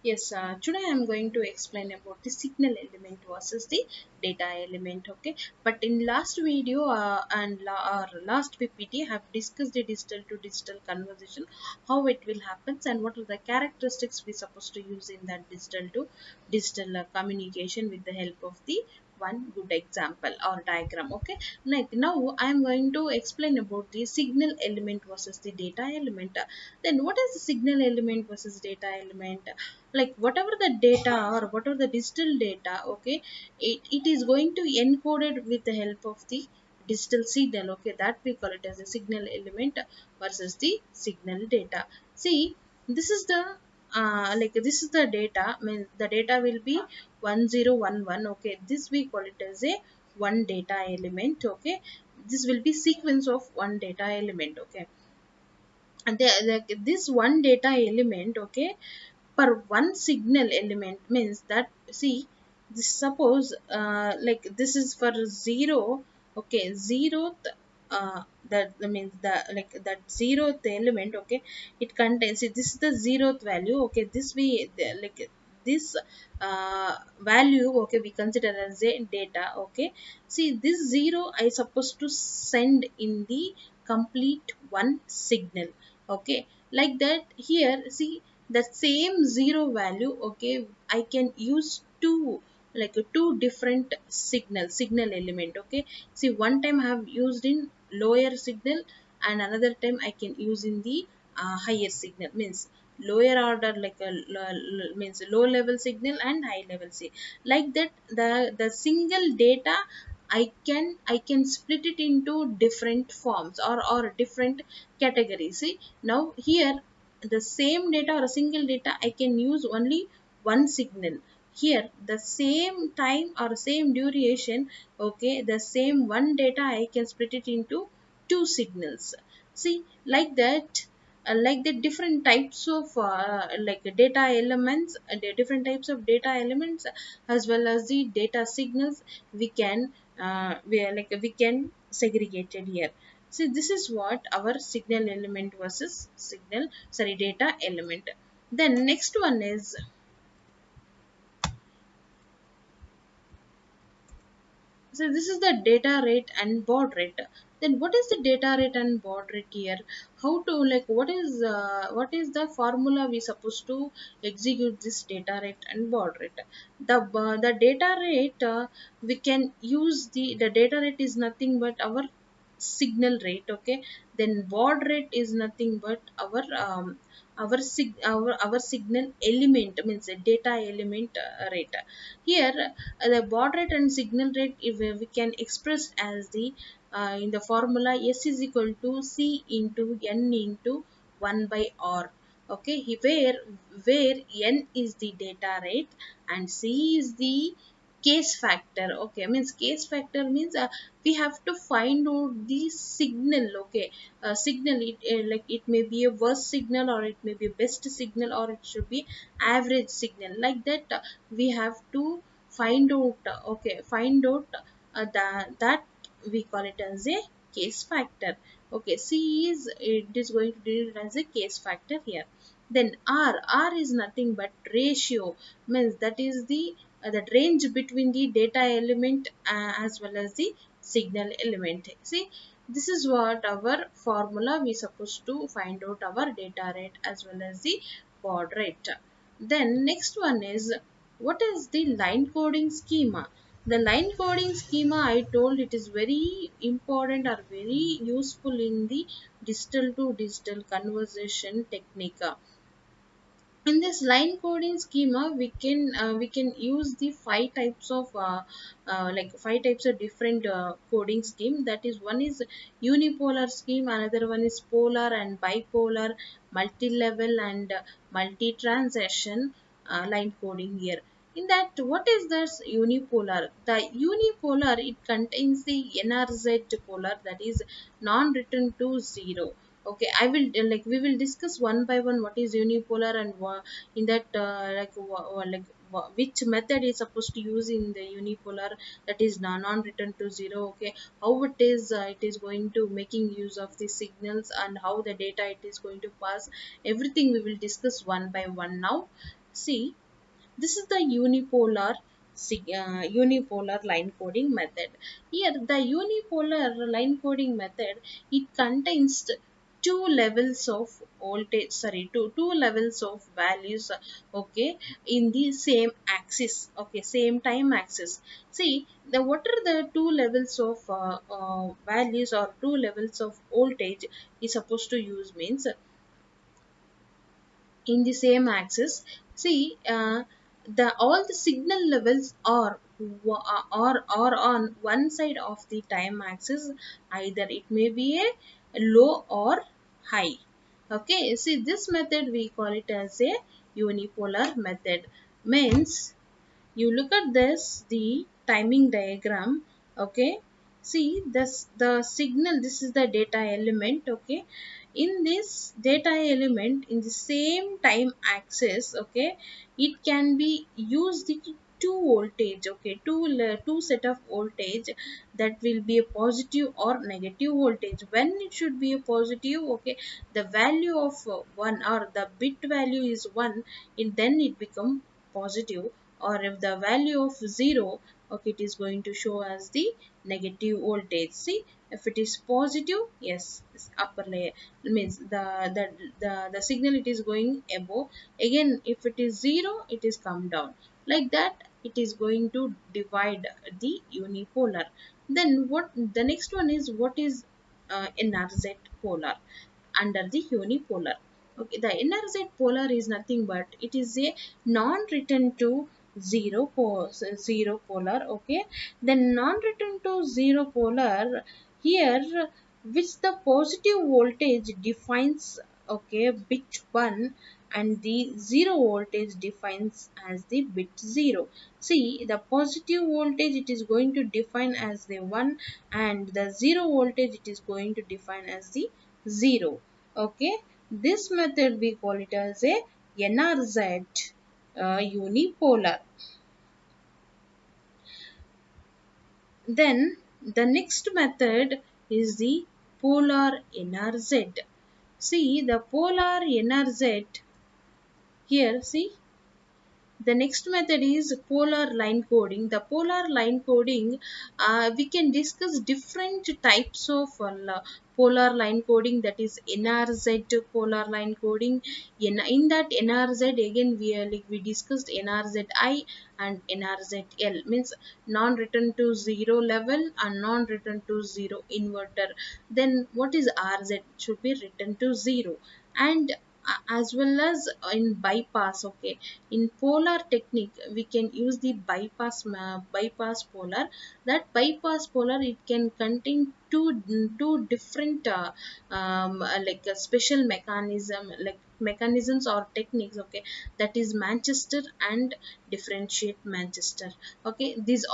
Yes, today I am going to explain about the signal element versus the data element. Okay, but in last video or last PPT, I have discussed the digital to digital conversation, how it will happen, and what are the characteristics we supposed to use in that digital to digital communication with the help of the one good example or diagram. Okay, like now I am going to explain about the signal element versus the data element. Then what is the signal element versus data element? Like whatever the data or whatever the digital data, okay, it is going to encoded with the help of the digital signal. Okay, that we call it as a signal element versus the signal data. See, this is the this is the data. Means the data will be 1011. Okay, this we call it as a one data element. Okay, this will be sequence of one data element. Okay, and this one data element, okay, per one signal element means that, see, this suppose like this is for zero. Okay, zeroth, that means the like that zeroth element. Okay, it contains, see, this is the zeroth value. Okay, this we like this value, okay, we consider as a data. Okay, see, this zero I supposed to send in the complete one signal. Okay, like that. Here, see, the same zero value, okay, I can use two, like two different signal element. Okay, see, one time I have used in lower signal, and another time I can use in the higher signal. Means lower order, like a means low level signal and high level signal. Like that, the single data I can split it into different forms or different categories. See, now here, the same data or a single data I can use only one signal. Here, the same time or same duration, okay, the same one data I can split it into two signals. See, like that. Like the different types of like data elements, the different types of data elements, as well as the data signals, we can we can segregate it here. So this is what our signal element versus signal, sorry, data element. Then next one is, so this is the data rate and baud rate. Then what is the data rate and baud rate here? How to, like, what is the formula we supposed to execute this data rate and baud rate? The data rate, we can use the data rate is nothing but our signal rate. Okay, then baud rate is nothing but our signal element, means a data element rate. Here, the baud rate and signal rate, if we can express as the in the formula, S is equal to C into N into 1 by R. Okay, where N is the data rate and C is the case factor. Okay, means case factor means we have to find out the signal. Okay, signal, it like it may be a worst signal, or it may be best signal, or it should be average signal. Like that, we have to find out. Okay, find out that we call it as a case factor. Okay, C is, it is going to do it as a case factor here. Then R is nothing but ratio. Means that is the that range between the data element as well as the signal element. See, this is what our formula we supposed to find out our data rate as well as the baud rate. Then next one is, what is the line coding schema? The line coding schema, I told, it is very important or very useful in the digital to digital conversation technique. In this line coding schema, we can use the five types of like five types of different coding scheme. That is, one is unipolar scheme, another one is polar and bipolar, multi-level and multi-transaction line coding here. In that, what is this unipolar? The unipolar, it contains the NRZ polar, that is non-return to zero. Okay, I will like we will discuss one by one what is unipolar, and in that which method is supposed to use in the unipolar, that is non-return to zero. Okay, how it is going to making use of the signals, and how the data it is going to pass, everything we will discuss one by one now. See, this is the unipolar unipolar line coding method. Here, the unipolar line coding method, it contains two levels of voltage. Sorry, two levels of values. Okay, in the same axis. Okay, same time axis. See, the what are the two levels of values or two levels of voltage is supposed to use means in the same axis. See, the all the signal levels are on one side of the time axis. Either it may be a low or high. Okay, see, this method we call it as a unipolar method. Means, you look at this, the timing diagram. Okay, see, this the signal, this is the data element. Okay, in this data element, in the same time axis, okay, it can be used the two voltage. Okay, two set of voltage, that will be a positive or negative voltage. When it should be a positive, okay, the value of 1, or the bit value is 1, it then it become positive. Or if the value of 0, okay, it is going to show as the negative voltage. See, if it is positive, yes, this upper layer means the signal, it is going above. Again, if it is 0, it is come down. Like that, it is going to divide the unipolar. Then what the next one is, what is NRZ polar under the unipolar. Okay, the NRZ polar is nothing but it is a non-return to zero polar. Okay, the non-return to zero polar here, which the positive voltage defines, okay, bit 1, and the zero voltage defines as the bit 0. See, the positive voltage, it is going to define as the 1, and the zero voltage, it is going to define as the 0. Okay, this method we call it as a NRZ unipolar. Then the next method is the polar NRZ. See, the polar NRZ here, see, the next method is polar line coding. The polar line coding, we can discuss different types of polar line coding, that is NRZ polar line coding. In that NRZ, again, we discussed NRZI and NRZL, means non-return to zero level and non-return to zero inverter. Then what is RZ? Should be written to 0. And as well as in bypass. Okay, in polar technique, we can use the bypass polar. That bypass polar, it can contain two different like a special mechanism, like mechanisms or techniques. Okay, that is Manchester and differentiate Manchester. Okay, these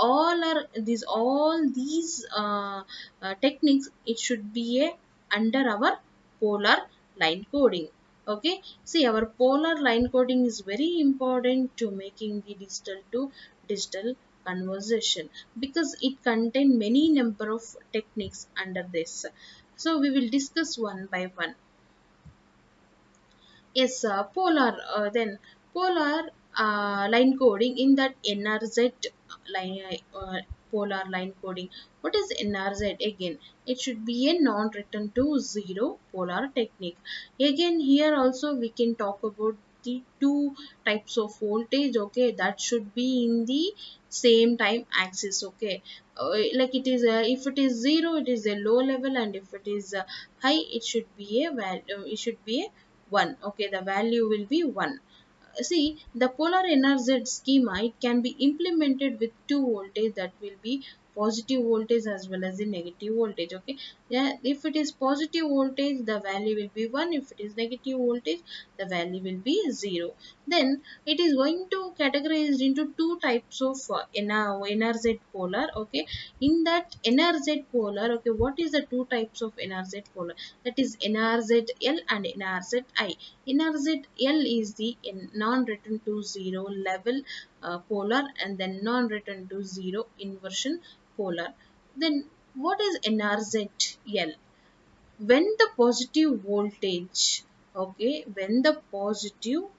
techniques, it should be a under our polar line coding. Okay, see, our polar line coding is very important to making the digital to digital conversion, because it contain many number of techniques under this. So we will discuss one by one. Yes, polar. Then polar line coding, in that NRZ line, polar line coding. What is NRZ? Again, it should be a non-return to zero polar technique. Again, here also we can talk about the two types of voltage. Okay, that should be in the same time axis. Okay, like it is, if it is 0, it is a low level, and if it is high, it should be a value. It should be a 1. Okay, the value will be 1. See, the polar NRZ schema, it can be implemented with two voltage, that will be positive voltage as well as the negative voltage. Okay, yeah, if it is positive voltage, the value will be 1. If it is negative voltage, the value will be 0. Then it is going to categorize into two types of NRZ polar. Okay, in that NRZ polar, okay, what is the two types of NRZ polar? That is NRZL and NRZI. NRZL is the non-return to zero level polar, and then non-return to zero inversion polar. Then what is NRZL? When the positive voltage, okay, when the positive voltage